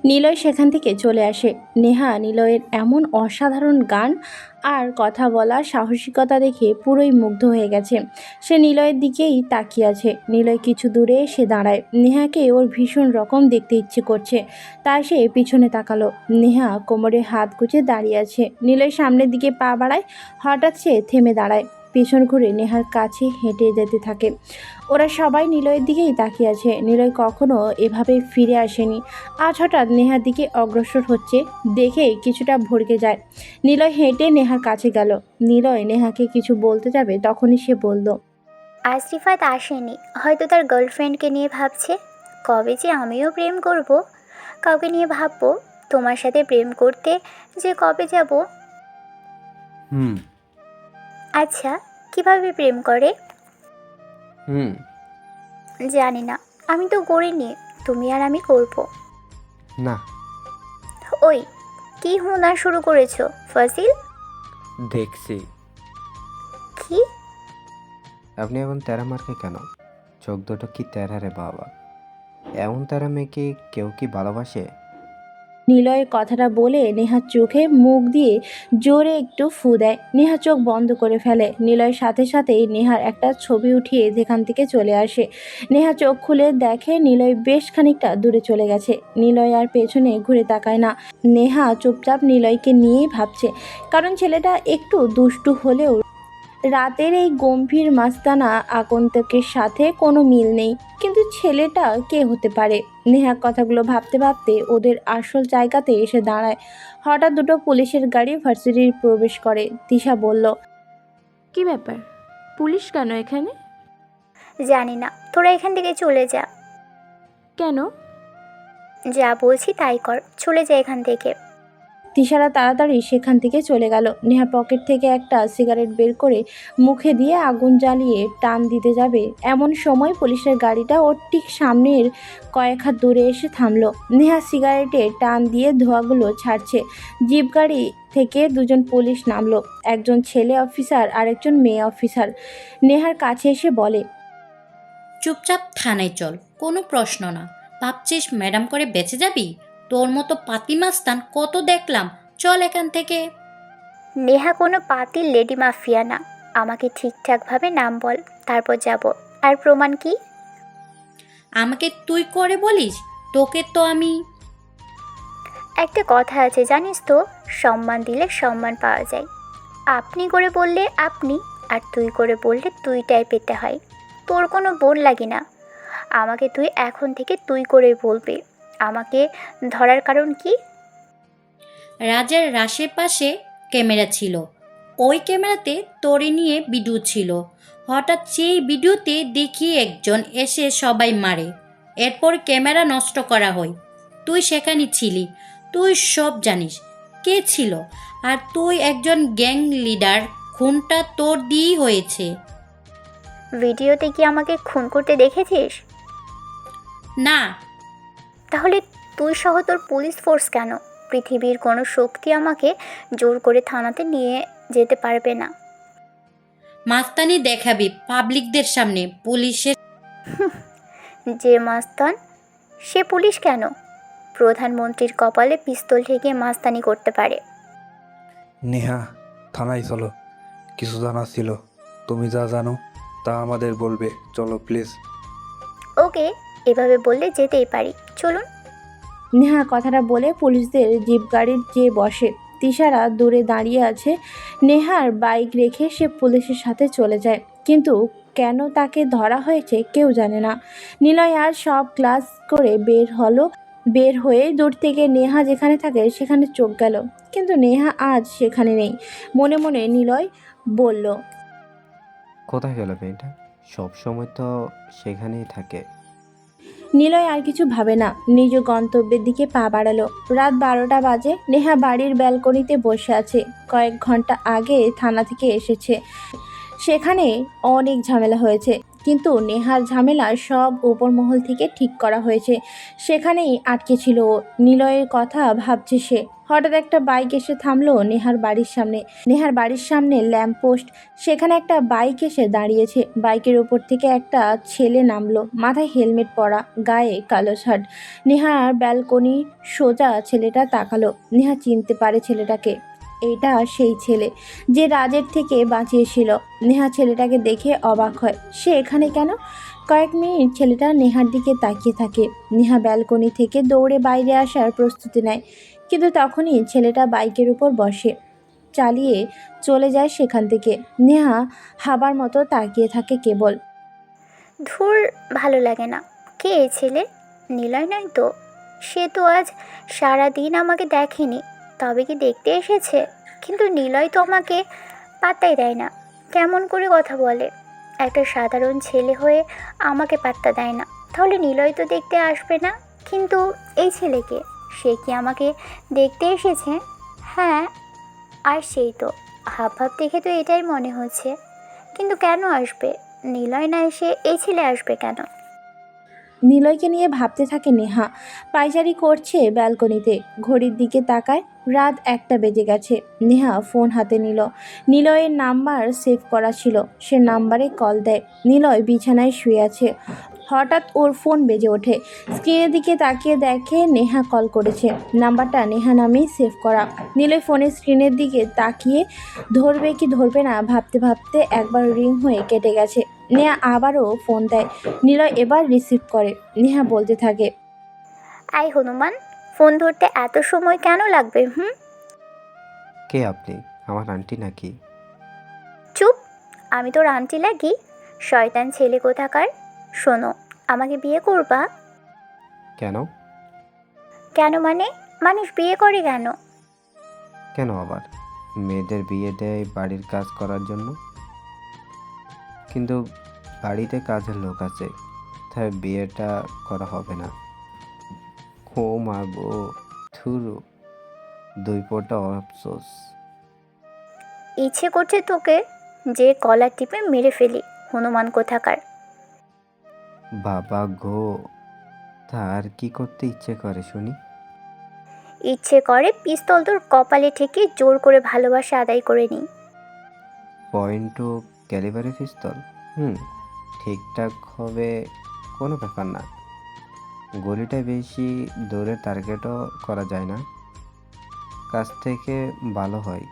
নিলয় সেখান থেকে চলে আসে। নেহা নিলয়ের এমন অসাধারণ গান আর কথা বলার সাহসিকতা দেখে পুরোই মুগ্ধ হয়ে গেছে। সে নিলয়ের দিকেই তাকিয়ে আছে। নিলয় কিছু দূরে এসে দাঁড়ায়। নেহাকে ওর ভীষণ রকম দেখতে ইচ্ছে করছে, তাই সে পিছনে তাকালো। নেহা কোমরে হাত গুজে দাঁড়িয়ে আছে। নিলয় সামনের দিকে পা বাড়ায়। হঠাৎ সে থেমে দাঁড়ায়, পেছন ঘুরে নেহার কাছে হেঁটে যেতে থাকে। ওরা সবাই নিলয়ের দিকেই তাকিয়ে আছে। নিলয় কখনো এভাবে ফিরে আসেনি। আজ হঠাৎ নেহার দিকে অগ্রসর হচ্ছে দেখে কিছুটা ভড়কে যায়। নিলয় হেঁটে নেহার কাছে গেল। নিলয় নেহাকে কিছু বলতে যাবে, তখনই সে বলল, আজ রিফাত আসেনি, হয়তো তার গার্লফ্রেন্ডকে নিয়ে ভাবছে। কবে যে আমিও প্রেম করব, কাউকে নিয়ে ভাববো। তোমার সাথে প্রেম করতে যে কবে যাব। হুম। আচ্ছা, কিভাবে প্রেম করে? হুম। জানি না, আমি তো করিনি। তুমি আর আমি করব। না। ওই, কি হুনার শুরু করেছো ফাজিল? দেখছি। কি? আপনি এখন তেরা মারকে কেন? চোখ দুটো কি তেরা রে বাবা! এমন তেরা মেয়েকে কেউ কি ভালোবাসে? নিলয়ের কথাটা বলে নেহার চোখে মুখ দিয়ে জোরে একটু ফু দেয়। নেহা চোখ বন্ধ করে ফেলে। নিলয়ের সাথে সাথেই নেহার একটা ছবি উঠিয়ে যেখান থেকে চলে আসে। নেহা চোখ খুলে দেখে নিলয় বেশ খানিকটা দূরে চলে গেছে। নিলয় আর পেছনে ঘুরে তাকায় না। নেহা চুপচাপ নিলয়কে নিয়েই ভাবছে, কারণ ছেলেটা একটু দুষ্টু হলেও রাতের এই গম্ভীর মাস্তানা আগন্তুকের সাথে কোনো মিল নেই। কিন্তু ছেলেটা কে হতে পারে? নেহা কথাগুলো ভাবতে ভাবতে ওদের আসল জায়গাতে এসে দাঁড়ায়। হঠাৎ দুটো পুলিশের গাড়ি ভার্সিটির প্রবেশ করে। তিশা বলল, কি ব্যাপার? পুলিশ কেন এখানে? জানি না, তোরা এখান থেকে চলে যা। কেন? যা বলছি তাই কর, চলে যা এখান থেকে। তিশারা তাড়াতাড়ি সেখান থেকে চলে গেল। নেহা পকেট থেকে একটা সিগারেট বের করে মুখে দিয়ে আগুন জ্বালিয়ে টান দিতে যাবে, এমন সময় পুলিশের গাড়িটা ওর ঠিক সামনের কয়েক হাত দূরে এসে থামলো। নেহা সিগারেটে টান দিয়ে ধোঁয়াগুলো ছাড়ছে। জিপ গাড়ি থেকে দুজন পুলিশ নামলো, একজন ছেলে অফিসার আর একজন মেয়ে অফিসার। নেহার কাছে এসে বলে, চুপচাপ থানায় চল, কোনো প্রশ্ন না। ভাবছিস ম্যাডাম করে বেঁচে যাবি? তোর মতো পাতি মাস্তান কত দেখলাম। চল এখান থেকে। নেহা কোনো পাতিল লেডি মাফিয়া না। আমাকে ঠিকঠাকভাবে নাম বল, তারপর যাব। আর প্রমাণ কি? আমাকে তুই করে বলিস? তোকে তো আমি... একটা কথা আছে জানিস তো, সম্মান দিলে সম্মান পাওয়া যায়। আপনি করে বললে আপনি, আর তুই করে বললে তুইটাই পেতে হয়। তোর কোনো বোন লাগি না। আমাকে তুই এখন থেকে তুই করেই বলবি। আমাকে ধরার কারণ কি? রাজের আশেপাশে ক্যামেরা ছিল। ওই ক্যামেরাতে তোরে নিয়ে ভিডিও ছিল। হঠাৎ সেই ভিডিওতে দেখি একজন এসে সবাই মারে। এরপর ক্যামেরা নষ্ট করা হয়। তুই সেখানে ছিলি, তুই সব জানিস কে ছিল। আর তুই একজন গ্যাং লিডার। খুনটা তোর দিয়েই হয়েছে। ভিডিওতে কি আমাকে খুন করতে দেখেছিস? না। তাহলে তুই সহ তোর পুলিশ ফোর্স কেন? পৃথিবীর কোনো শক্তি আমাকে জোর করে থানাতে নিয়ে যেতে পারবে না। মাস্তানি দেখাবি পাবলিকদের সামনে? পুলিশের যে মাস্তান, সে পুলিশ কেন? প্রধানমন্ত্রীর কপালে পিস্তল ঠেকে মাস্তানি করতে পারে। নেহা, থানায় চলো। কিছু জানার ছিল। তুমি যা জানো তা আমাদের বলবে। চলো প্লিজ। ওকে, এভাবে বললে যেতেই পারি, চলুন। নেহা কথাটা বলে পুলিশদের জিপ গাড়ির যে বসে। তিশারা দূরে দাঁড়িয়ে আছে। নেহার বাইক রেখে সে পুলিশের সাথে চলে যায়, কিন্তু কেন তাকে ধরা হয়েছে কেউ জানে না। নিলয় আজ সব ক্লাস করে বের হয়ে দূর থেকে নেহা যেখানে থাকে সেখানে চোখ গেল, কিন্তু নেহা আজ সেখানে নেই। মনে মনে নিলয় বলল, কোথায় গেল মেয়েটা? সব সময় তো সেখানেই থাকে। নিলয় আর কিছু ভাবে না, নিজ গন্তব্যের দিকে পা বাড়ালো। রাত 12টা বাজে। নেহা বাড়ির ব্যালকনিতে বসে আছে। কয়েক ঘন্টা আগে থানা থেকে এসেছে। সেখানে অনেক ঝামেলা হয়েছে, কিন্তু নেহার ঝামেলা সব উপর মহল থেকে ঠিক করা হয়েছে। সেখানেই আটকে ছিল ও। নিলয়ের কথা ভাবছে সে। হঠাৎ একটা বাইক এসে থামলো নেহার বাড়ির সামনে। নেহার বাড়ির সামনে ল্যাম্পপোস্ট, সেখানে একটা বাইক এসে দাঁড়িয়েছে। বাইকের ওপর থেকে একটা ছেলে নামলো, মাথায় হেলমেট পরা, গায়ে কালো শার্ট। নেহার ব্যালকনি সোজা ছেলেটা তাকালো। নেহা চিনতে পারে ছেলেটাকে। এটা সেই ছেলে যে রাজের থেকে বাঁচিয়েছিল। নেহা ছেলেটাকে দেখে অবাক হয়, সে এখানে কেন? কয়েক মিনিট ছেলেটা নেহার দিকে তাকিয়ে থাকে। নেহা ব্যালকনি থেকে দৌড়ে বাইরে আসার প্রস্তুতি নেয়, কিন্তু তখনই ছেলেটা বাইকের উপর বসে, চালিয়ে চলে যায় সেখান থেকে। নেহা হাবার মতো তাকিয়ে থাকে কেবল। ধুর, ভালো লাগে না। কে এই ছেলে? নিলয় নয় তো? সে তো আজ সারা দিন আমাকে দেখেনি, তবে কি দেখতে এসেছে? কিন্তু নিলয় তো আমাকে পাত্তাই দেয় না, কেমন করে কথা বলে। একটা সাধারণ ছেলে হয়ে আমাকে পাত্তা দেয় না, তাহলে নিলয় তো দেখতে আসবে না। কিন্তু এই ছেলেকে, সে কি আমাকে দেখতে এসেছে? হ্যাঁ, আর সেই তো হাব ভাব দেখে তো এটাই মনে হচ্ছে। কিন্তু কেন আসবে? নিলয় না এসে এই ছেলে আসবে কেন? নিলয়কে নিয়ে ভাবতে থাকে নেহা। পায়চারি করছে ব্যালকনিতে, ঘড়ির দিকে তাকায়, রাত 1টা বেজে গেছে। নেহা ফোন হাতে নিল। নিলয়ের নাম্বার সেভ করা ছিল, সে নাম্বারে কল দেয়। নিলয় বিছানায় শুয়ে আছে। হঠাৎ ওর ফোন বেজে ওঠে। স্ক্রিনের দিকে তাকিয়ে দেখে নেহা কল করেছে। নাম্বারটা নেহা নামেই সেভ করা। নিলয় ফোনের স্ক্রিনের দিকে তাকিয়ে ধরবে কি ধরবে না ভাবতে ভাবতে একবার রিং হয়ে কেটে গেছে। নেহা আবারও ফোন দেয়। নিলয় এবার রিসিভ করে। নেহা বলতে থাকে, আই হনুমান, ফোন ধরতে এত সময় কেন লাগবে? কে আপনি? আমার আন্টি নাকি? চুপ! আমি তোর আন্টি লাগি? শয়তান ছেলে কোথাকার! শোনো, আমাকে বিয়ে করবা? কেন? কেন মানে? মানুষ বিয়ে করে কেন? কেন আবার? মেয়েদের বিয়ে দেয় বাড়ির কাজ করার জন্য। কিন্তু বাড়িতে কাজের লোক আছে, তাই বিয়েটা করা হবে না। ও মা গো, থুরু, দুই ফোঁটা আফসোস। ইচ্ছে করছে তোকে যে কলার টিপে মেরে ফেলি, হনুমান কোথাকার! বাবা গো, তার কি করতে ইচ্ছে করে শুনি? ইচ্ছে করে পিস্তল তোর কপালে ঠেকে জোর করে ভালোবাসা আদায় করে নিই। পয়েন্ট টু ক্যালিবারি পিস্তল? ঠিকঠাক হবে, কোনো ব্যাপার না। গুলিটা বেশি দূরে টার্গেটও করা যায় না, কাছ থেকে ভালো হয়।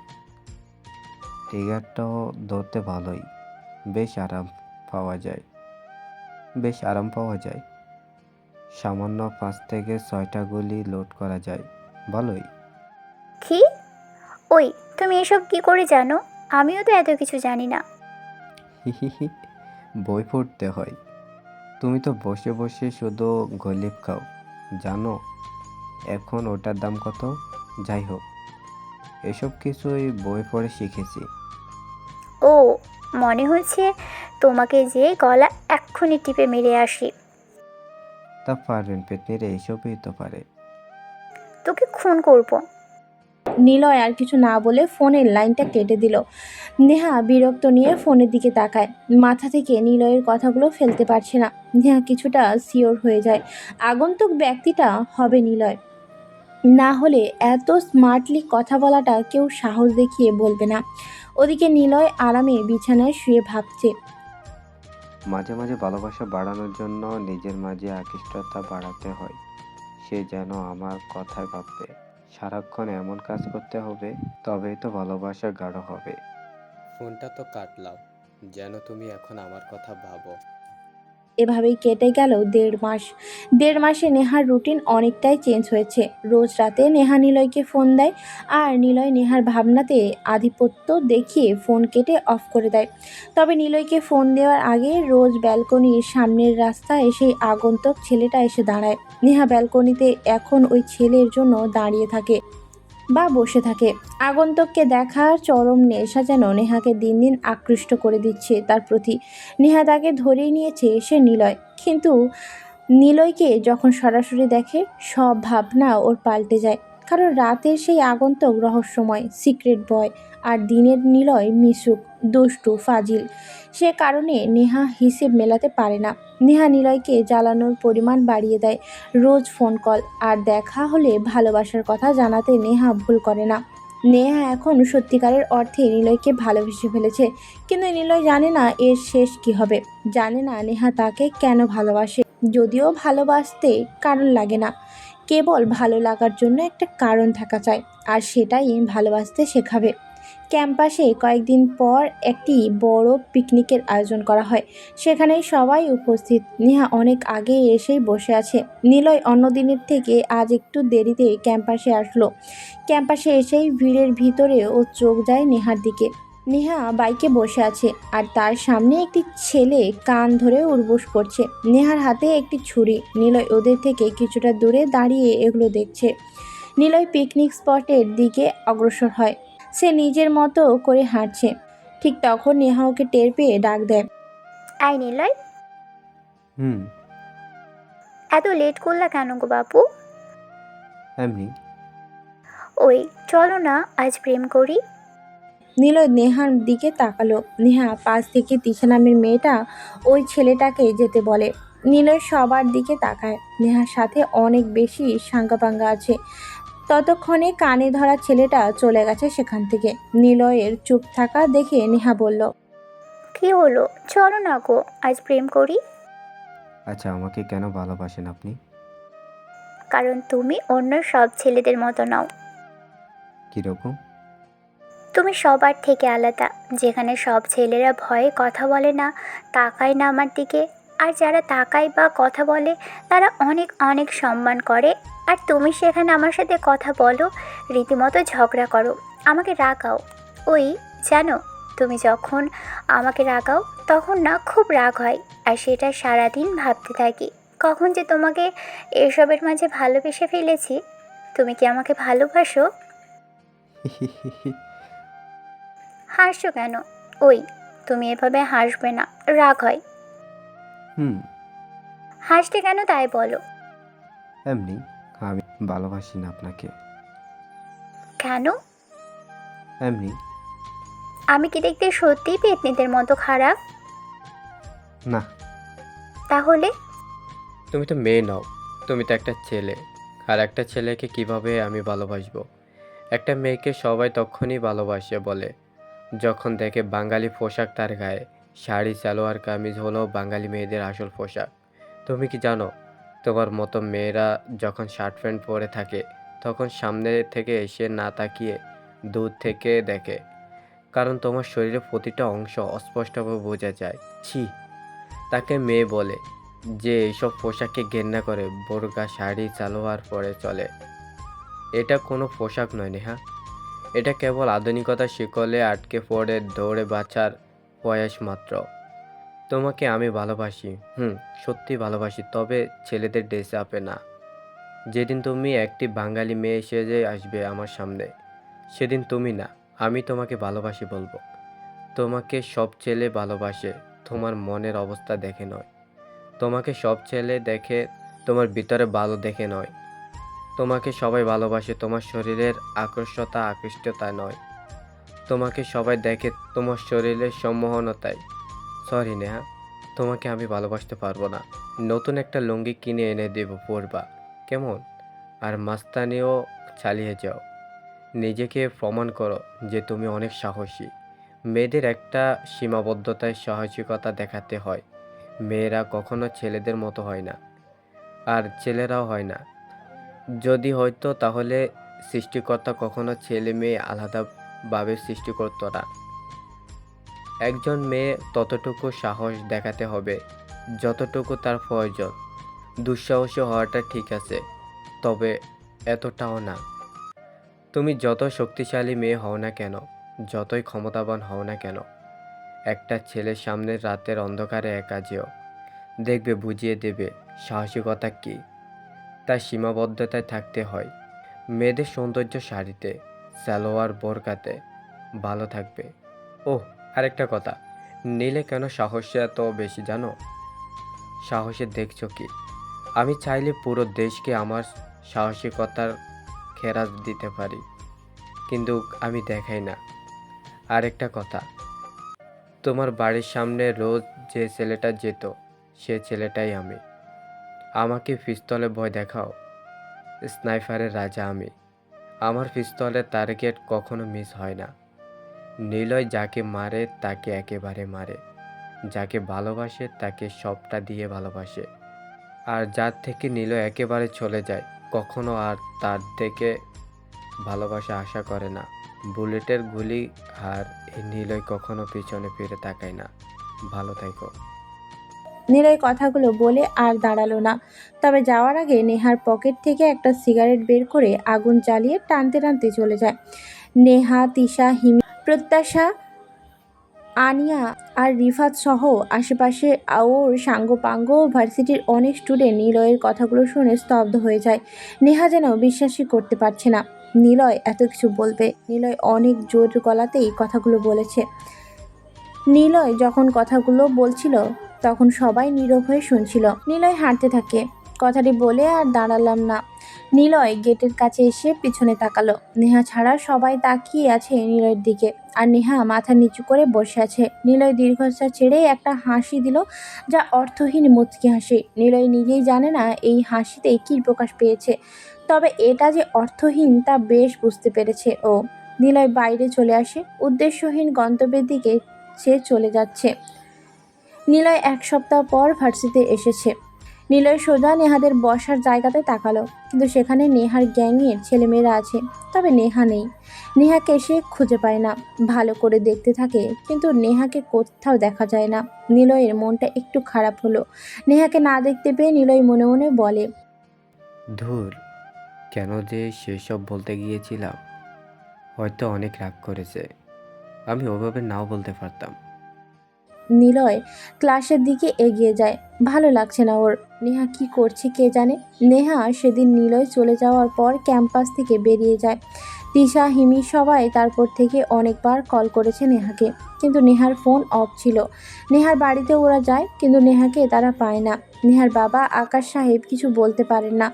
ট্রিগারটাও ধরতে ভালোই, বেশ আরাম পাওয়া যায়, বেশ আরাম পাওয়া যায়। সামান্য 5 থেকে 6টা গুলি লোড করা যায়, ভালোই। কি? ওই, তুমি এসব কি করে জানো? আমিও তো এত কিছু জানি না। হিহিহি, বই পড়তে হয়। তুমি তো বসে বসে শুধু গলিপ খাও। জানো এখন ওটার দাম কত? যাই হোক, এসব কিছুই বই পড়ে শিখেছি। ও, মনে হচ্ছে তোমাকে যে গলা এক্ষুনি টিপে মেরে আসি। তা পারবেন পেতনিরে, এইসবই তো পারে। তোকে খুন করব। নিলয় আর কিছু না বলে ফোনের লাইনটা কেটে দিল। নেহা বিরক্ত নিয়ে ফোনের দিকে তাকায়। মাথা থেকে নিলয়ের কথাগুলো ফেলতে পারছে না। নেহা কিছুটা সিওর হয়ে যায় আগন্তুক ব্যক্তিটা হবে নিলয়। না হলে এত স্মার্টলি কথা বলাটা কেউ সাহস দেখিয়ে বলবে না। ওদিকে নিলয় আরামে বিছানায় শুয়ে ভাবছে। মাঝে মাঝে ভালোবাসা বাড়ানোর জন্য নিজের মাঝে আকৃষ্টতা বাড়াতে হয়। সে যেন আমার কথায় ভাববে, সারাক্ষণ এমন কাজ করতে হবে, তবেই তো ভালোবাসা গাঢ় হবে। ফোনটা তো কাটলাম, যেন তুমি এখন আমার কথা ভাবো। এভাবেই কেটে গেল 1.5 মাস। 1.5 মাসে নেহার রুটিন অনেকটাই চেঞ্জ হয়েছে। রোজ রাতে নেহা নিলয়কে ফোন দেয়, আর নিলয় নেহার ভাবনাতে আধিপত্য দেখিয়ে ফোন কেটে অফ করে দেয়। তবে নিলয়কে ফোন দেওয়ার আগে রোজ ব্যালকনির সামনের রাস্তায় সেই আগন্তুক ছেলেটা এসে দাঁড়ায়। নেহা ব্যালকনিতে এখন ওই ছেলের জন্য দাঁড়িয়ে থাকে বা বসে থাকে। আগন্তুককে দেখার চরম নেশা যেন নেহাকে দিন দিন আকৃষ্ট করে দিচ্ছে তার প্রতি। নেহা তাকে ধরেই নিয়েছে সে নিলয়, কিন্তু নিলয়কে যখন সরাসরি দেখে সব ভাবনা ওর পাল্টে যায়। কারণ রাতের সেই আগন্তুক রহস্যময়, সিক্রেট বয় আর দিনের নিলয় মিশুক, দুষ্টু, ফাজিল। সে কারণে নেহা হিসেব মেলাতে পারে না। নেহা নিলয়কে জ্বালানোর পরিমাণ বাড়িয়ে দেয়, রোজ ফোন কল আর দেখা হলে ভালোবাসার কথা জানাতে নেহা ভুল করে না। নেহা এখন সত্যিকারের অর্থে নিলয়কে ভালোবেসে ফেলেছে, কিন্তু নিলয় জানে না এর শেষ কি হবে, জানে না নেহা তাকে কেন ভালোবাসে। যদিও ভালোবাসতে কারণ লাগে না, কেবল ভালো লাগার জন্য একটা কারণ থাকা চাই, আর সেটাই ভালোবাসতে শেখাবে। ক্যাম্পাসে কয়েকদিন পর একটি বড় পিকনিকের আয়োজন করা হয়। সেখানে সবাই উপস্থিত। নেহা অনেক আগে এসেই বসে আছে। নিলয় অন্য দিনের থেকে আজ একটু দেরিতে ক্যাম্পাসে আসলো। ক্যাম্পাসে এসেই ভিড়ের ভিতরে ও চোখ যায় নেহার দিকে। নেহা বাইকে বসে আছে আর তার সামনে একটি ছেলে কান ধরে উঠবোস করছে। নেহার হাতে একটি ছুরি। নিলয় ওদের থেকে কিছুটা দূরে দাঁড়িয়ে এগুলো দেখছে। নিলয় পিকনিক স্পটের দিকে অগ্রসর হয়। সে নিজের মতো করে হাঁটছে। ঠিক তখন নেহা ওকে টের পেয়ে ডাক দেয়। আই নিলয়, হুম। এত লেট করলা কেন গো বাপু? এমনি। ওই চলো না আজ প্রেম করি। নিলয় নেহার দিকে তাকালো। নেহা পাশ থেকে তিশা নামের মেয়েটা ওই ছেলেটাকে যেতে বলে। নিলয় সবার দিকে তাকায়। নেহার সাথে অনেক বেশি সাঙ্গাপাঙ্গা আছে। ততক্ষণে কানে ধরা ছেলেটা চলে গেছে সেখান থেকে। নিলয়ের চুপ থাকা দেখে নেহা বলল, কি হলো, চলো না গো আজ প্রেম করি। আচ্ছা, আমাকে কেন ভালোবাসেন আপনি? কারণ তুমি অন্য সব ছেলেদের মতো নাও। কীরকম? তুমি সবার থেকে আলাদা। যেখানে সব ছেলেরা ভয়ে কথা বলে না, তাকায় না আমার দিকে, আর যারা তাকায় বা কথা বলে তারা অনেক অনেক সম্মান করে, আর তুমি সেখানে আমার সাথে কথা বলো, রীতিমতো ঝগড়া করো, আমাকে রাগাও। ওই জানো, তুমি যখন আমাকে রাগাও তখন না খুব রাগ হয়, আর সেটা সারাদিন ভাবতে থাকি কখন যে তোমাকে এসবের মাঝে ভালোবেসে ফেলেছি। তুমি কি আমাকে ভালোবাসো? হাসছো কেন? ওই তুমি এভাবে হাসবে না, রাগ হয়। হুম। হাসতে কেন তাই বলো। এমনি। আমি ভালোবাসি না আপনাকে। কেন? এমনি। আমি কি দেখতে সত্যিই পেতনিদের মতো খারাপ? না। তাহলে? তুমি তো মেয়ে নও, তুমি তো একটা ছেলে। আর একটা ছেলেকে কিভাবে আমি ভালোবাসবো? একটা মেয়েকে সবাই তখনই ভালোবাসে বলে যখন দেখে বাঙালি পোশাক তার গায়ে। শাড়ি, সালোয়ার কামিজ হলো বাঙালি মেয়েদের আসল পোশাক। তুমি কি জানো, তোমার মতো মেয়েরা যখন শার্ট প্যান্ট পরে থাকে তখন সামনে থেকে এসে না তাকিয়ে দূর থেকে দেখে, কারণ তোমার শরীরের প্রতিটা অংশ অস্পষ্টভাবে বোঝা যায়। ছি, তাকে মেয়ে বলে যে এইসব পোশাককে ঘেন্না করে, বোরকা, শাড়ি, সালোয়ার পরে চলে। এটা কোনো পোশাক নয় নেহা, এটা কেবল আধুনিকতার শিকলে আটকে পড়ে দৌড়ে বাঁচার প্রয়াস মাত্র। তোমাকে আমি ভালোবাসি, সত্যি ভালোবাসি, তবে ছেলেদের ড্রেস আপে না। যেদিন তুমি একটি বাঙালি মেয়ে সেজে আসবে আমার সামনে, সেদিন তুমি না, আমি তোমাকে ভালোবাসি বলবো। তোমাকে সব ছেলে ভালোবাসে তোমার মনের অবস্থা দেখে নয়। তোমাকে সব ছেলে দেখে তোমার ভিতরে ভালো দেখে নয়। তোমাকে সবাই ভালোবাসে তোমার শরীরের আকৃষ্টতায় নয়। তোমাকে সবাই দেখে তোমার শরীরের সম্মোহনতায়। সরি নেহা, তোমাকে আমি ভালোবাসতে পারবো না। নতুন একটা লুঙ্গি কিনে এনে দেব, পরবা কেমন? আর মাস্তানিও চালিয়ে যাও। নিজেকে প্রমাণ করো যে তুমি অনেক সাহসী। মেয়েদের একটা সীমাবদ্ধতায় সাহসিকতা দেখাতে হয়। মেয়েরা কখনো ছেলেদের মতো হয় না, আর ছেলেরাও হয় না। যদি হয়তো তাহলে সৃষ্টিকর্তা কখনো ছেলে মেয়ে আলাদাভাবে সৃষ্টি করতো না। একজন মেয়ে ততটুকু সাহস দেখাতে হবে যতটুকু তার প্রয়োজন। দুঃসাহসী হওয়াটা ঠিক আছে, তবে এতটাও না। তুমি যত শক্তিশালী মেয়ে হও না কেন, যতই ক্ষমতাবান হও না কেন, একটা ছেলের সামনে রাতের অন্ধকারে একা যেও, দেখবে বুঝিয়ে দেবে সাহসিকতা কী। তার সীমাবদ্ধতায় থাকতে হয়। মেয়েদের সৌন্দর্য শাড়িতে, সালোয়ার, বোরকাতে ভালো থাকবে। ওহ, আরেকটা কথা, নীলে কেন সাহসে এত বেশি জানো? সাহসে দেখছো কি? আমি চাইলে পুরো দেশকে আমার সাহসিকতার খেরাজ দিতে পারি, কিন্তু আমি দেখাই না। আরেকটা কথা, তোমার বাড়ির সামনে রোজ যে ছেলেটা যেত সে ছেলেটাই আমি। আমাকে পিস্তলে ভয় দেখাও, স্নাইপারের রাজা আমি। আমার পিস্তলের টার্গেট কখনো মিস হয় না। নিলয় যাকে মারে তাকে একেবারে মারে, যাকে ভালোবাসে তাকে সবটা দিয়ে ভালোবাসে। আর যার থেকে নিলয় একেবারে চলে যায় কখনো আর তার থেকে ভালোবাসা আশা করে না। বুলেটের গুলি আর এই নিলয় কখনো পিছনে ফিরে তাকায় না। ভালো থেকো। নিলয় কথাগুলো বলে আর দাঁড়ালো না। তবে যাওয়ার আগে নেহার পকেট থেকে একটা সিগারেট বের করে আগুন জ্বালিয়ে টানতে টানতে চলে যায়। নেহা, তিশা, হিমি, প্রত্যাশা, আনিয়া আর রিফাত সহ আশেপাশে ওর সাঙ্গপাঙ্গ ভার্সিটির অনেক স্টুডেন্ট নিলয়ের কথাগুলো শুনে স্তব্ধ হয়ে যায়। নেহা যেন বিশ্বাসই করতে পারছে না নিলয় এত কিছু বলবে। নিলয় অনেক জোর গলাতেই কথাগুলো বলেছে। নিলয় যখন কথাগুলো বলছিল তখন সবাই নীরব হয়ে শুনছিল। নিলয় হাঁটতে থাকে। কথাটি বলে আর দাঁড়ালাম না। নিলয় গেটের কাছে এসে পিছনে তাকালো। নেহা ছাড়া সবাই তাকিয়ে আছে নিলয়ের দিকে। আর নেহা মাথা নিচু করে বসে আছে। নিলয় দীর্ঘশ্বাস ছেড়ে একটা হাসি দিল, যা অর্থহীন মুচকি হাসি। নিলয় নিজেই জানে না এই হাসিতে কী প্রকাশ পেয়েছে, তবে এটা যে অর্থহীন তা বেশ বুঝতে পেরেছে ও। নিলয় বাইরে চলে আসে। উদ্দেশ্যহীন গন্তব্যের দিকে সে চলে যাচ্ছে। নিলয় 1 সপ্তাহ পর ভার্সিটিতে এসেছে। নিলয় সোজা নেহাদের বসার জায়গাতে তাকালো, কিন্তু সেখানে নেহার গ্যাংয়ের ছেলেমেয়েরা আছে, তবে নেহা নেই। নেহাকে সে খুঁজে পায় না। ভালো করে দেখতে থাকে, কিন্তু নেহাকে কোথাও দেখা যায় না। নিলয়ের মনটা একটু খারাপ হলো। নেহাকে না দেখতে পেয়ে নিলয় মনে মনে বলে, ধুর, কেন যে সেসব বলতে গিয়েছিলাম। হয়তো অনেক রাগ করেছে, আমি ওভাবে নাও বলতে পারতাম। নিলয় ক্লাসের দিকে এগিয়ে যায়। ভালো লাগছে না ওর। নেহা কি করছে কে জানে। নেহা সেদিন নিলয় চলে যাওয়ার পর ক্যাম্পাস থেকে বেরিয়ে যায়। তিশা, হিমি সবাই তারপর থেকে অনেকবার কল করেছে নেহাকে, কিন্তু নেহার ফোন অফ ছিল। নেহার বাড়িতে ওরা যায়, কিন্তু নেহাকে তারা পায় না। নেহার বাবা আকাশ সাহেব কিছু বলতে পারেন না।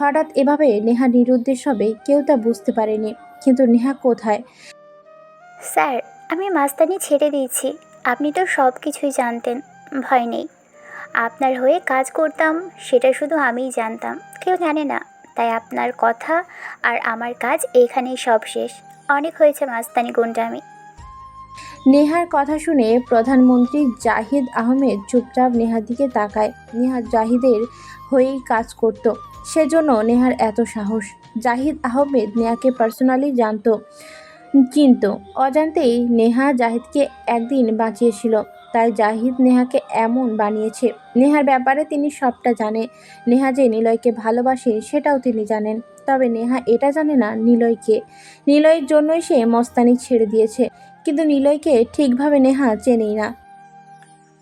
হঠাৎ এভাবে নেহা নিরুদ্দেশ হবে কেউ তা বুঝতে পারেনি। কিন্তু নেহা কোথায়? স্যার, আমি মাস্তানি ছেড়ে দিয়েছি। আপনি তো সব কিছুই জানতেন। ভয় নেই। আপনার হয়ে কাজ করতাম সেটা শুধু আমিই জানতাম, কেউ জানে না। তাই আপনার কথা আর আমার কাজ এখানেই সব শেষ। অনেক হয়েছে মাস্তানি গুন্ডামি। নেহার কথা শুনে প্রধানমন্ত্রী জাহিদ আহমেদ চুপচাপ নেহার দিকে তাকায়। নেহা জাহিদের হয়েই কাজ করত, সেজন্য নেহার এত সাহস। জাহিদ আহমেদ নেহাকে পার্সোনালি জানতো, কিন্তু অজান্তেই নেহা জাহিদকে একদিন বাঁচিয়েছিল। তাই জাহিদ নেহাকে এমন বানিয়েছে। নেহার ব্যাপারে তিনি সবটা জানে। নেহা যে নিলয়কে ভালোবাসে সেটাও তিনি জানেন। তবে নেহা এটা জানে না নিলয়কে। নিলয়ের জন্যই সে মস্তানি ছেড়ে দিয়েছে, কিন্তু নিলয়কে ঠিকভাবে নেহা চেনেই না।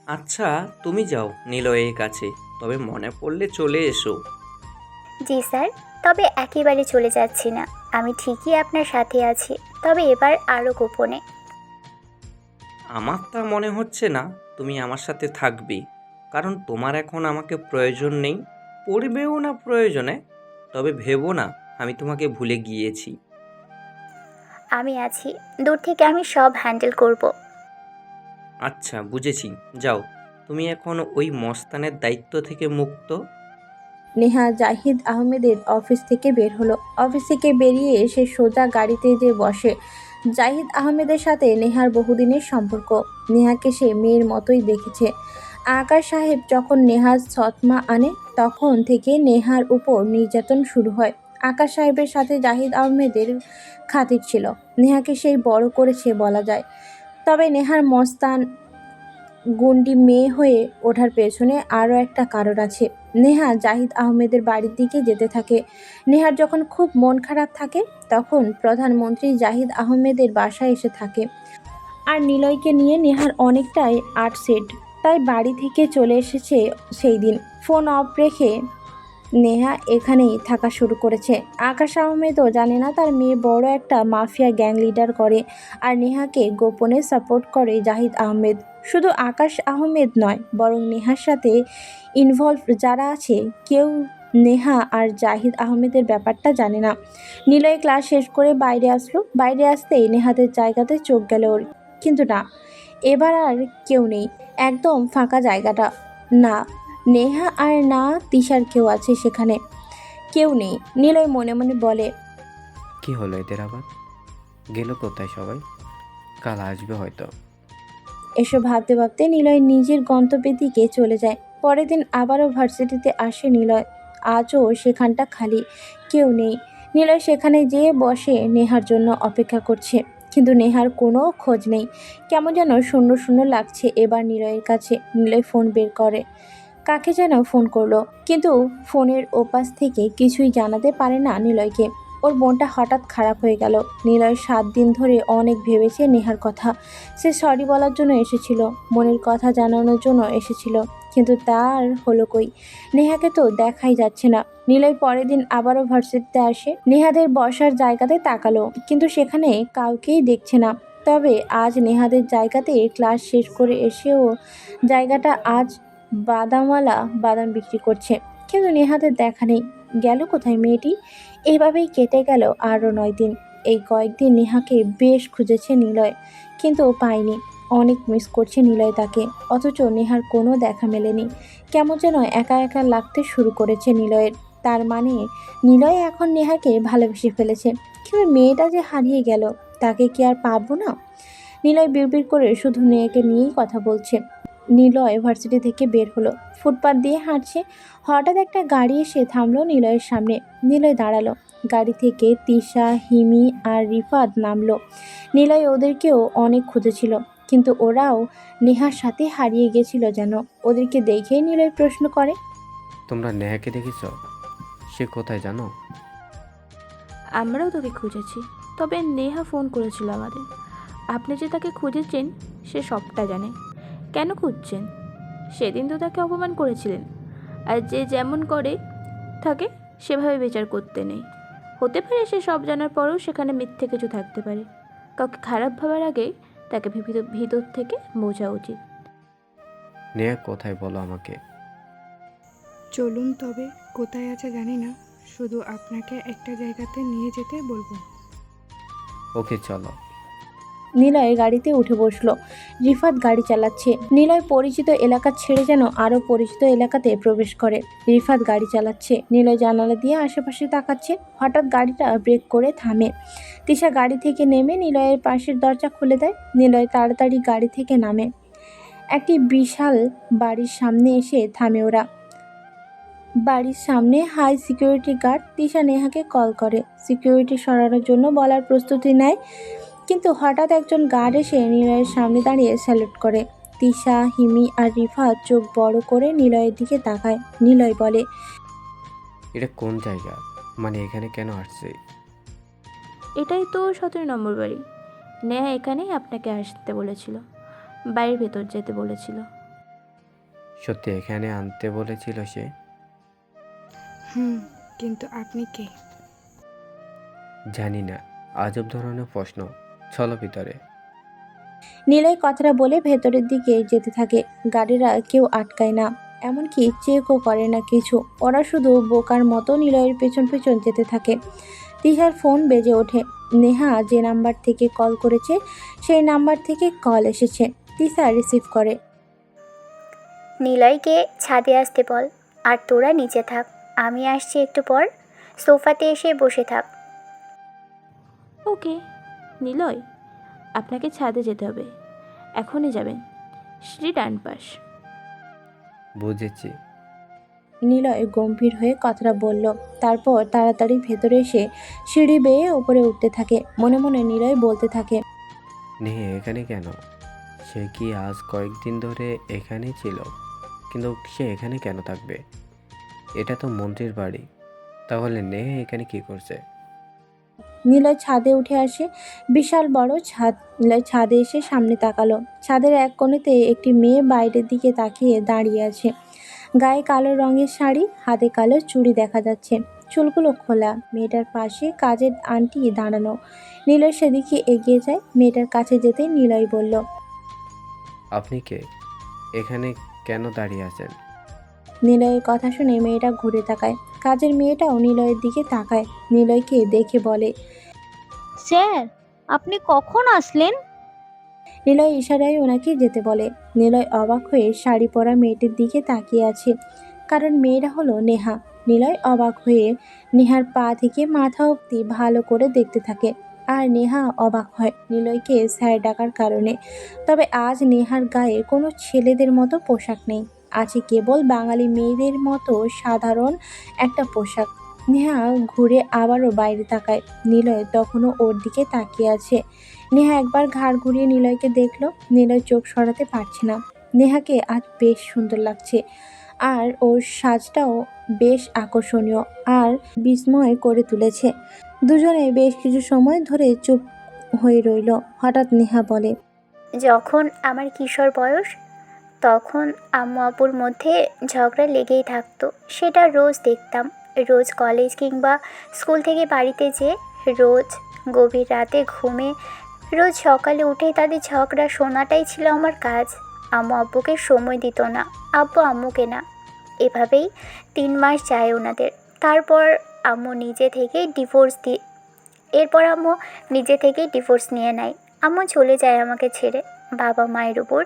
আচ্ছা, তুমি যাও নিলয়ের কাছে, তবে মনে পড়লে চলে এসো। জি স্যার, তবে একেবারে চলে যাচ্ছি না। আমি ঠিকই আপনার সাথে আছি, তবে এবার আরও গোপনে। আমার তা মনে হচ্ছে না তুমি আমার সাথে থাকবে, কারণ তোমার এখন আমাকে প্রয়োজন নেই, পড়বেও না প্রয়োজনে। তবে ভেবো না আমি তোমাকে ভুলে গিয়েছি। আমি আছি, দূর থেকে আমি সব হ্যান্ডেল করব। আচ্ছা, বুঝেছি। যাও, তুমি এখন ওই মস্তানের দায়িত্ব থেকে মুক্ত। নেহা জাহিদ আহমেদের অফিস থেকে বের হলো। অফিস থেকে বেরিয়ে সে সোজা গাড়িতে যে বসে। জাহিদ আহমেদের সাথে নেহার বহুদিনের সম্পর্ক। নেহাকে সে মেয়ের মতোই দেখেছে। আকাশ সাহেব যখন নেহার সৎমা আনে, তখন থেকে নেহার উপর নির্যাতন শুরু হয়। আকাশ সাহেবের সাথে জাহিদ আহমেদের খাতির ছিল। নেহাকে সেই বড় করেছে বলা যায়। তবে নেহার মস্তান গুন্ডি মেয়ে হয়ে ওঠার পেছনে আরও একটা কারণ আছে। নেহা জাহিদ আহমেদের বাড়ির দিকে যেতে থাকে। নেহার যখন খুব মন খারাপ থাকে, তখন প্রধানমন্ত্রী জাহিদ আহমেদের বাসায় এসে থাকে। আর নিলয়কে নিয়ে নেহার অনেকটাই আপসেট, তাই বাড়ি থেকে চলে এসেছে সেই দিন। ফোন অফ রেখে নেহা এখানেই থাকা শুরু করেছে। আকাশ আহমেদও জানে না তার মেয়ে বড় একটা মাফিয়া গ্যাং লিডার করে, আর নেহাকে গোপনে সাপোর্ট করে জাহিদ আহমেদ। শুধু আকাশ আহমেদ নয়, বরং নেহার সাথে ইনভলভ যারা আছে, কেউ নেহা আর জাহিদ আহমেদের ব্যাপারটা জানে না। নিলয় ক্লাস শেষ করে বাইরে আসলো। বাইরে আসতেই নেহাদের জায়গাতে চোখ গেল ওর। কিন্তু না, এবার আর কেউ নেই, একদম ফাঁকা জায়গাটা। না নেহা আর না তিশার কেউ আছে সেখানে, কেউ নেই। নিলয় মনে মনে বলে, কি হলো এদের আবার? গেল কোথায় সবাই? কাল আসবে হয়তো। এসব ভাবতে ভাবতে নিলয় নিজের গন্তব্যের দিকে চলে যায়। পরের দিন আবারও ভার্সিটিতে আসে নিলয়। আজও সেখানটা খালি, কেউ নেই। নিলয় সেখানে যেয়ে বসে, নেহার জন্য অপেক্ষা করছে, কিন্তু নেহার কোনো খোঁজ নেই। কেমন যেন শূন্য শূন্য লাগছে এবার নিলয়ের কাছে। নিলয় ফোন বের করে, কাকে যেন ফোন করলো, কিন্তু ফোনের ওপাশ থেকে কিছুই জানাতে পারে না নিলয়কে। ওর মনটা হঠাৎ খারাপ হয়ে গেল। নিলয় 7 দিন ধরে অনেক ভেবেছে নেহার কথা। সে সরি বলার জন্য এসেছিল, মনের কথা জানানোর জন্য এসেছিল, কিন্তু তার হলো কই? নেহাকে তো দেখাই যাচ্ছে না। নিলয় পরের দিন আবারও ভার্সিটিতে আসে। নেহাদের বসার জায়গাতে তাকালো, কিন্তু সেখানে কাউকেই দেখছে না। তবে আজ নেহাদের জায়গাতে ক্লাস শেষ করে এসেও জায়গাটা আজ বাদামওয়ালা বাদাম বিক্রি করছে, কিন্তু নেহাদের দেখা নেই। গেল কোথায় মেয়েটি? এইভাবেই কেটে গেল আরও 9 দিন। এই কয়েকদিন নেহাকে বেশ খুঁজেছে নিলয়, কিন্তু পায়নি। অনেক মিস করছে নিলয় তাকে, অথচ নেহার কোনো দেখা মেলেনি। কেমন যেন একা একা লাগতে শুরু করেছে নিলয়ের। তার মানে নিলয় এখন নেহাকে ভালোবেসে ফেলেছে, কিন্তু মেয়েটা যে হারিয়ে গেল, তাকে কি আর পাবো না? নিলয় বিড়বিড় করে শুধু মেয়েকে নিয়েই কথা বলছে। নিলয় ভার্সিটি থেকে বের হলো, ফুটপাত দিয়ে হাঁটছে। হঠাৎ একটা গাড়ি এসে থামলো নিলয়ের সামনে। নিলয় দাঁড়ালো। গাড়ি থেকে তিশা, হিমি আর রিফাত নামলো। নিলয় ওদেরকেও অনেক খুঁজেছিল, কিন্তু ওরাও নেহার সাথে হারিয়ে গেছিল যেন। ওদেরকে দেখেই নিলয় প্রশ্ন করে, তোমরা নেহাকে দেখেছ? সে কোথায় জানো? আমরাও তোকে খুঁজেছি, তবে নেহা ফোন করেছিল আমাদের। আপনি যে তাকে খুঁজেছেন সে সবটা জানে। কেন খুঁজছেন? সেদিন তো তাকে অপমান করেছিলেন, আর যে যেমন করে থাকে সেভাবে বিচার করতে নেই। হতে পারে সে সব জানার পরেও সেখানে মিথ্যে কিছু থাকতে পারে। কাউকে খারাপ ভাবার আগে তাকে ভিতর থেকে বোঝা উচিত। নেহা কোথায় বলো আমাকে। চলুন, তবে কোথায় আছে জানি না, শুধু আপনাকে একটা জায়গাতে নিয়ে যেতে বলবো। ওকে চলো। নিলয় গাড়িতে উঠে বসলো। রিফাত গাড়ি চালাচ্ছে। নিলয় পরিচিত এলাকা ছেড়ে যেন আরও পরিচিত এলাকাতে প্রবেশ করে। রিফাত গাড়ি চালাচ্ছে, নিলয় জানালা দিয়ে আশেপাশে তাকাচ্ছে। হঠাৎ গাড়িটা ব্রেক করে থামে। তিশা গাড়ি থেকে নেমে নিলয়ের পাশের দরজা খুলে দেয়। নিলয় তাড়াতাড়ি গাড়ি থেকে নামে। একটি বিশাল বাড়ির সামনে এসে থামে ওরা। বাড়ির সামনে হাই সিকিউরিটি গার্ড। তিশা নেহাকে কল করে, সিকিউরিটি সরানোর জন্য বলার প্রস্তুতি নেয়, কিন্তু হঠাৎ একজন গার্ড এসে নিলয়ের সামনে দাঁড়িয়ে স্যালুট করে। তিশা, হিমি আর রিফাত চোখ বড় করে নিলয়ের দিকে তাকায়। নিলয় বলে, এটা কোন জায়গা? মানে এখানে কেন আসছে? এটাই তো 17 নম্বর বাড়ি। নেহা এখানেই আপনাকে আসতে বলেছিল, বাড়ির ভেতর যেতে বলেছিল। সত্যি এখানে আনতে বলেছিল সে? কিন্তু আপনি কে? জানি না, আজব ধরনের প্রশ্ন। চলো ভিতরে। নিলয় কথাটা বলে ভেতরের দিকে যেতে থাকে। গাড়িরা কেউ আটকায় না, এমনকি চেকও করে না কিছু। ওরা শুধু বোকার মতো নিলয়ের পেছন পেছন যেতে থাকে। তিশার ফোন বেজে ওঠে। নেহা যে নাম্বার থেকে কল করেছে সেই নাম্বার থেকে কল এসেছে। তিশা রিসিভ করে। নিলয়কে ছাদে আসতে বল, আর তোরা নিচে থাক। আমি আসছি একটু পর, সোফাতে এসে বসে থাক। ওকে। নিলয়, আপনাকে ছাদে যেতে হবে, এখনই যাবেন, সিঁড়ি ডান পাশ। বুঝেছি। নিলয় গম্ভীর হয়ে কথাটা বলল, তারপর তাড়াতাড়ি ভেতরে এসে সিঁড়ি বেয়ে উপরে উঠতে থাকে। মনে মনে নিলয় বলতে থাকে, নেহা এখানে কেন? সে কি আজ কয়েকদিন ধরে এখানেই ছিল? কিন্তু সে এখানে কেন থাকবে? এটা তো মন্ত্রীর বাড়ি। তাহলে নেহা এখানে কি করছে? নিলয় ছাদে উঠে আসে। বিশাল বড় ছাদ। নিলয় ছাদে এসে সামনে তাকালো। ছাদের এক কোণেতে একটি মেয়ে বাইরের দিকে তাকিয়ে দাঁড়িয়ে আছে। গায়ে কালো রঙের শাড়ি, হাতে কালো চুড়ি দেখা যাচ্ছে, চুলগুলো খোলা। মেয়েটার পাশে কাজের আন্টি দাঁড়ানো। নিলয় সেদিকে এগিয়ে যায়। মেয়েটার কাছে যেতেই নিলয় বলল, আপনি কে? এখানে কেন দাঁড়িয়ে আছেন? নিলয়ের কথা শুনে মেয়েটা ঘুরে তাকায়। কাজের মেয়েটাও নিলয়ের দিকে তাকায়। নিলয়কে দেখে বলে, স্যার, আপনি কখন আসলেন? নিলয় ইশারায় ওনাকে যেতে বলে। নিলয় অবাক হয়ে শাড়ি পরা মেয়েটির দিকে তাকিয়ে আছে, কারণ মেয়েরা হলো নেহা। নিলয় অবাক হয়ে নেহার পা থেকে মাথা অবধি ভালো করে দেখতে থাকে, আর নেহা অবাক হয় নিলয়কে স্যার ডাকার কারণে। তবে আজ নেহার গায়ে কোনো ছেলেদের মতো পোশাক নেই, আছে কেবল বাঙালি মেয়েদের মতো সাধারণ একটা পোশাক। নেহা ঘুরে আবারও বাইরে তাকায়। নিলয় তখনও ওর দিকে তাকিয়ে আছে। নেহা একবার ঘাড় ঘুরিয়ে নিলয়কে দেখলো। নিলয় চোখ সরাতে পারছে না। নেহাকে আজ বেশ সুন্দর লাগছে, আর ওর সাজটাও বেশ আকর্ষণীয় আর বিস্ময় করে তুলেছে। দুজনে বেশ কিছু সময় ধরে চুপ হয়ে রইল। হঠাৎ নেহা বলে, যখন আমার কিশোর বয়স, তখন আম্মু আব্বুর মধ্যে ঝগড়া লেগেই থাকতো। সেটা রোজ দেখতাম। রোজ কলেজ কিংবা স্কুল থেকে বাড়িতে যেয়ে, রোজ গভীর রাতে ঘুমে, রোজ সকালে উঠেই তাদের ঝগড়া শোনাটাই ছিল আমার কাজ। আম্মু আব্বুকে সময় দিত না, আব্বু আম্মুকে না। এভাবেই 3 মাস যায় ওনাদের। তারপর আম্মু নিজে থেকেই ডিভোর্স নিয়ে নেয়। আম্মু চলে যায় আমাকে ছেড়ে। বাবা মায়ের উপর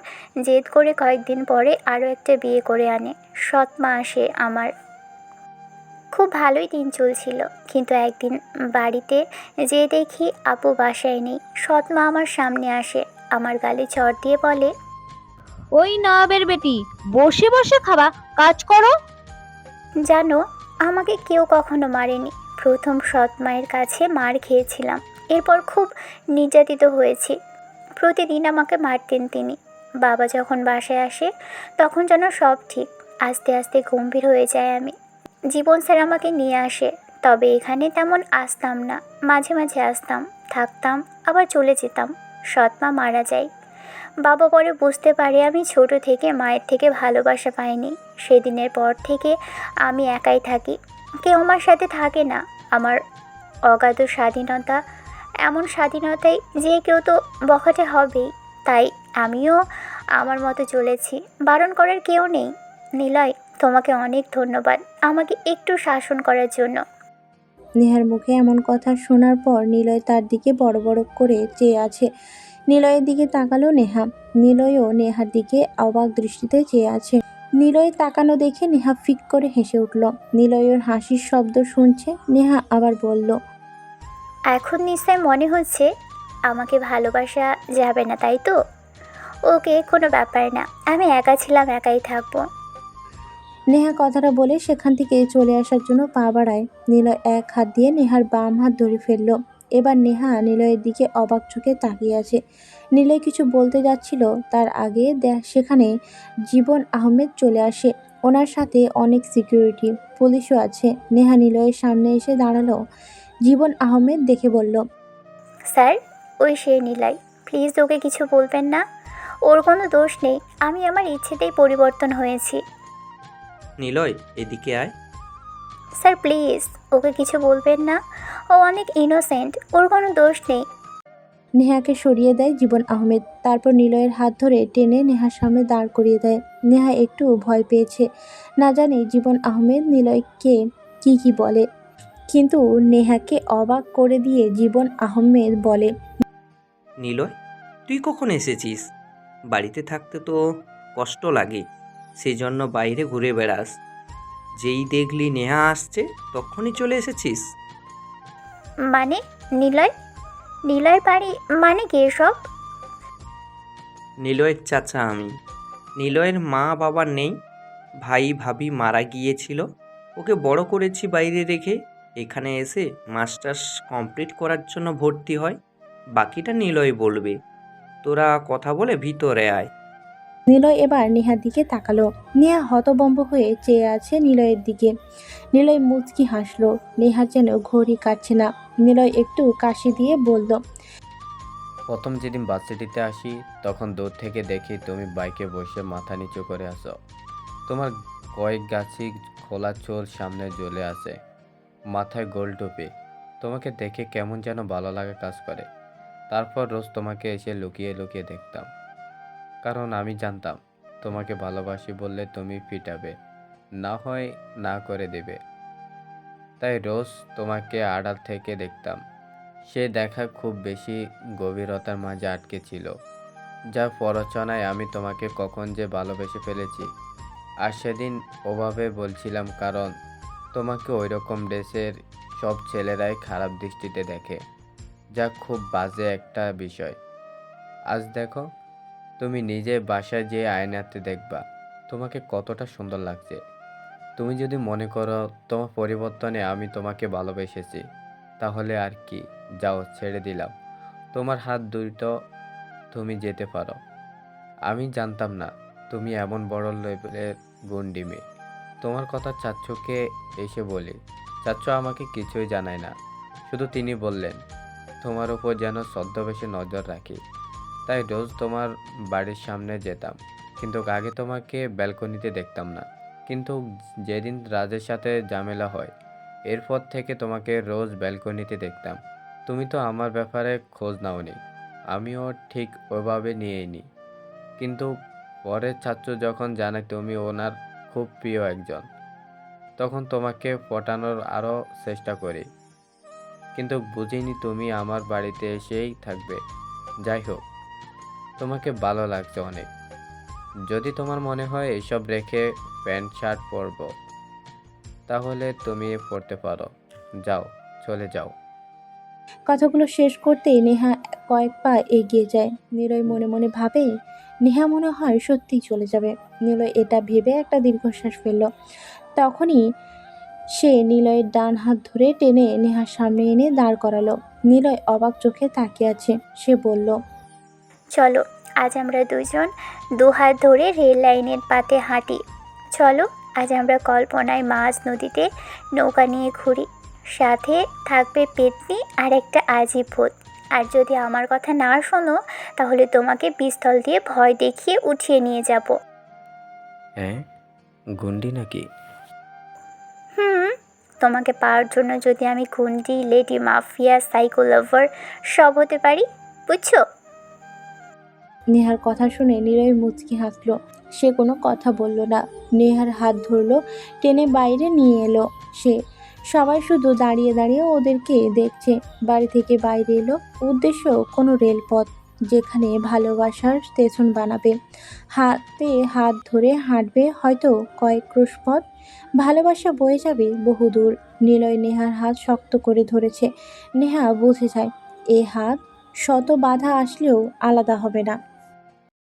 জেদ করে কয়েকদিন পরে আরও একটা বিয়ে করে আনে। সৎ মা আসে আমার। খুব ভালোই দিন চলছিল, কিন্তু একদিন বাড়িতে যেয়ে দেখি আপু বাসায় নেই। সৎ মা আমার সামনে আসে, আমার গালে চড় দিয়ে বলে, ওই নবাবের বেটি, বসে বসে খাবা, কাজ করো। জানো, আমাকে কেউ কখনো মারেনি। প্রথম সৎ মায়ের কাছে মার খেয়েছিলাম। এরপর খুব নির্যাতিত হয়েছি। প্রতিদিন আমাকে মারতেন তিনি। বাবা যখন বাসায় আসে, তখন যেন সব ঠিক। আস্তে আস্তে গম্ভীর হয়ে যায় আমি। জীবন স্যার আমাকে নিয়ে আসে, তবে এখানে তেমন আসতাম না। মাঝে মাঝে আসতাম, থাকতাম, আবার চলে যেতাম। সৎ মা মারা যায়। বাবা পরে বুঝতে পারে আমি ছোট থেকে মায়ের থেকে ভালোবাসা পাইনি। সেদিনের পর থেকে আমি একাই থাকি, কেউ আমার সাথে থাকে না। আমার অগাধ স্বাধীনতা, এমন স্বাধীনতায় যে কেউ তো বখাটে হবেই। তাই আমিও আমার মতো চলেছি, বারণ করার কেউ নেই। নিলয়, তোমাকে অনেক ধন্যবাদ আমাকে একটু শাসন করার জন্য। নেহার মুখে এমন কথা শোনার পর নিলয় তার দিকে বড় বড় করে চেয়ে আছে। নিলয়ের দিকে তাকালো নেহা। নিলয়ও নেহার দিকে অবাক দৃষ্টিতে চেয়ে আছে। নিলয় তাকানো দেখে নেহা ফিক করে হেসে উঠল। নিলয়ের হাসির শব্দ শুনছে। নেহা আবার বলল, এখন নিশ্চয় মনে হচ্ছে আমাকে ভালোবাসা যাবে না, তাই তো? ওকে, কোনো ব্যাপার না। আমি একা ছিলাম, একাই থাকবো। নেহা কথাটা বলে সেখান থেকে চলে আসার জন্য পা বাড়ায়। নিলয় এক হাত দিয়ে নেহার বাম হাত ধরে ফেলল। এবার নেহা নিলয়ের দিকে অবাক চোখে তাকিয়ে আছে। নিলয় কিছু বলতে যাচ্ছিল, তার আগে সেখানে জীবন আহমেদ চলে আসে। ওনার সাথে অনেক সিকিউরিটি, পুলিশও আছে। নেহা নিলয়ের সামনে এসে দাঁড়ালো। জীবন আহমেদ দেখে বলল, স্যার, ওই সে নিলয়। প্লিজ ওকে কিছু বলবেন না। ওর কোনো দোষ নেই। আমি আমার ইচ্ছেতেই পরিবর্তন হয়েছি। নিলয়, এদিকে আয়। স্যার প্লিজ, ওকে কিছু বলবেন না। ও অনেক ইনোসেন্ট, ওর কোনো দোষ নেই। নেহাকে সরিয়ে দেয় জীবন আহমেদ। তারপর নিলয়ের হাত ধরে টেনে নেহার সামনে দাঁড় করিয়ে দেয়। নেহা একটু ভয় পেয়েছে, না জানি জীবন আহমেদ নিলয়কে কি বলে। কিন্তু নেহাকে অবাক করে দিয়ে জীবন আহমেদ বলে, নিলয়, তুই কখন এসেছিস? বাড়িতে থাকতে তো কষ্ট লাগে, সেই জন্য বাইরে ঘুরে বেড়াস। যেই দেখলি নেহা আসছে, তখনই চলে এসেছিস? মানে? নিলয়? নিলয় বাড়ি মানে কি এসব? নিলয়ের চাচা আমি। নিলয়ের মা বাবা নেই, ভাই ভাবি মারা গিয়েছিল। ওকে বড় করেছি বাইরে রেখে। এখানে এসে মাস্টার্স কমপ্লিট করার জন্য ভর্তি হয়। বাকিটা নিলয় বলবে। তোরা কথা বলে ভিতরে আয়। নিলয় এবার নেহার দিকে তাকালো। নেহা হতবম্ব হয়ে চেয়ে আছে নিলয়ের দিকে। নিলয় মুচকি হাসলো। নেহার যেন ঘড়ি কাটছে না। নিলয় একটু কাশি দিয়ে বলল, প্রথম যেদিন ভার্সিটিতে আসি, তখন দূর থেকে দেখি তুমি বাইকে বসে মাথা নিচু করে আছো। তোমার কয়েক গাছি খোলা চুল সামনে জ্বলে আছে, মাথায় গোল টুপি। তোমাকে দেখে কেমন যেন ভালো লাগা কাজ করে। তারপর রোজ তোমাকে এসে লুকিয়ে লুকিয়ে দেখতাম, কারণ আমি জানতাম তোমাকে ভালোবাসি বললে তুমি পিটাবে, না হয় না করে দেবে। তাই রোজ তোমাকে আড়াল থেকে দেখতাম। সে দেখা খুব বেশি গভীরতার মাঝে আটকে ছিল। যার প্ররোচনায় আমি তোমাকে কখন যে ভালোবেসে ফেলেছি। আর সেদিন ওভাবে বলছিলাম কারণ তোমাকে ওইরকম ড্রেসের সব ছেলেরাই খারাপ দৃষ্টিতে দেখে, যা খুব বাজে একটা বিষয়। আজ দেখো, তুমি নিজে বাসায় যেয়ে আয়নাতে দেখবা তোমাকে কতটা সুন্দর লাগছে। তুমি যদি মনে করো তোমার পরিবর্তনে আমি তোমাকে ভালোবেসেছি, তাহলে আর কি, যাও, ছেড়ে দিলাম। তোমার হাত দুটো, তুমি যেতে পারো। আমি জানতাম না তুমি এমন বড় লেভেলের গুন্ডি মেয়ে। তোমার কথা চাচ্চুকে এসে বলি, চাচ্চু আমাকে কিছুই জানায় না, শুধু তিনি বললেন তোমার উপর যেন ছদ্মবেশে নজর রাখি। তাই রোজ তোমার বাড়ির সামনে যেতাম, কিন্তু আগে তোমাকে ব্যালকনিতে দেখতাম না। কিন্তু যেদিন রাজের সাথে ঝামেলা হয়, এরপর থেকে তোমাকে রোজ ব্যালকনিতে দেখতাম। তুমি তো আমার ব্যাপারে খোঁজ নাওনি, আমিও ঠিক ওইভাবে নিয়েইনি। কিন্তু পরে চাচ্চু যখন জানে তুমি ওনার খুব প্রিয় একজন, তখন তোমাকে পটানোর আরও চেষ্টা করি, কিন্তু বুঝিনি তুমি আমার বাড়িতে এসেই থাকবে। যাই হোক, তোমাকে ভালো লাগছে অনেক। যদি তোমার মনে হয় এসব রেখে প্যান্ট শার্ট পরবো, তাহলে তুমি পরতে পারো। যাও, চলে যাও। কথাগুলো শেষ করতেই নেহা কয়েক পা এগিয়ে যায়। নিলয় মনে মনে ভাবে নেহা মনে হয় সত্যিই চলে যাবে। নিলয় এটা ভেবে একটা দীর্ঘশ্বাস ফেলল। তখনই সে নিলয়ের ডান হাত ধরে টেনে নেহার সামনে এনে দাঁড় করালো। নিলয় অবাক চোখে তাকিয়ে আছে। সে বলল, চলো, আজ আমরা দুজন দুহাত ধরে রেল লাইনের পাতে হাঁটি। চলো, আজ আমরা কল্পনায় মাঝ নদীতে নৌকা নিয়ে ঘুরি। সাথে থাকবে পেতনি আর একটা আজীব ভূত। আর যদি আমার কথা না শোনো, তাহলে তোমাকে পিস্তল দিয়ে ভয় দেখিয়ে উঠিয়ে নিয়ে যাব। হ্যাঁ, গুন্ডি নাকি? হুম, তোমাকে পাওয়ার জন্য যদি আমি গুন্ডি, লেডি মাফিয়া, সাইকো লাভার সব হতে পারি, বুঝছো? নেহার কথা শুনে নিলয় মুচকি হাসল। সে কোনো কথা বলল না। নেহার হাত ধরলো, টেনে বাইরে নিয়ে এলো সে। সবাই শুধু দাঁড়িয়ে দাঁড়িয়ে ওদেরকে দেখছে। বাড়ি থেকে বাইরে এলো, উদ্দেশ্য কোনো রেলপথ, যেখানে ভালোবাসার স্টেশন বানাবে। হাতে হাত ধরে হাঁটবে হয়তো কয়েক ক্রোশ পথ। ভালোবাসা বয়ে যাবে বহুদূর। নিলয় নেহার হাত শক্ত করে ধরেছে। নেহা বুঝে যায় এ হাত শত বাধা আসলেও আলাদা হবে না।